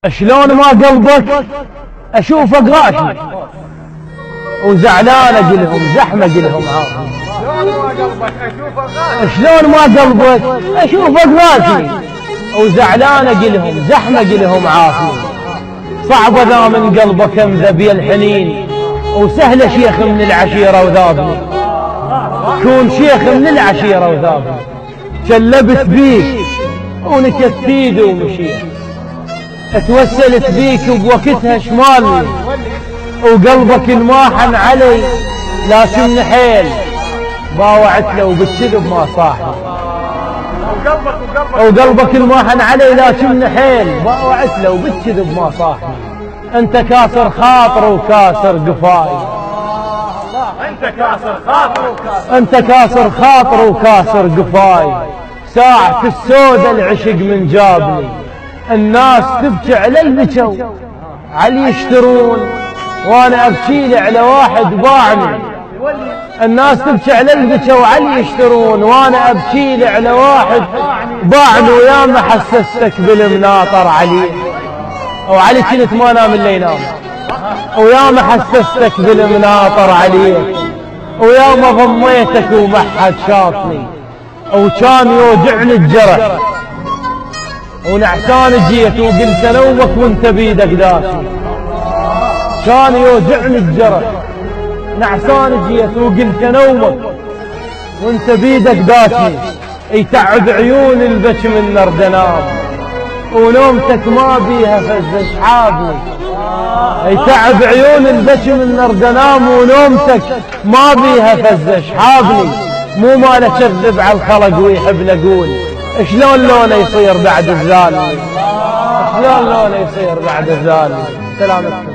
شلون ما قلبك اشوفك غاشي وزعلان اجلهم زحمه اجلهم عافي. شلون ما قلبك اشوفك غاشي وزعلان اجلهم زحمه اجلهم عافي. صعب ذا من قلبك امذبي الحنين وسهل شيخ من العشيره وذابني. كون شيخ من العشيره وذابني شلبت بيك ونكت ايدي ومشيت. اتوسلت بيك بوقتها شمالي وقلبك انماحن علي لكن حيل باوعت له وبالكذب ما صاحي. وقلبك انماحن علي لكن حيل باوعت له وبالكذب ما صاحي. انت كاسر خاطر وكاسر قفاي. انت كاسر خاطر وكاسر قفاي. ساعة السودة العشق من جابني. الناس تبكي على البكو علي يشترون وانا ابكي على واحد باعني. الناس تبكي على البكو علي يشترون وانا ابكي على واحد باعني. ويا ما حسستك بالمناطر علي وعلي كنت ما نام الا ينام. ويا ما حسستك بالمناطر علي ويا ما ضميتك وما حد شافني. وكان يوجعني الجرح ونعسان جيت وقلت نومك وانت بيدك داشي. كان يوجعني الجرح نعسان جيت وقلت نومك وانت بيدك داشي. يتعب عيون البش من نرد انام ونومتك ما بيها فز شحابني. يتعب عيون البش من نرد انام ونومتك ما بيها فز شحابني. مو ما نكذب على الخلق ويحب نقول شلون لونه يصير بعد الزال. شلون لونه يصير بعد الزال. سلامتكم.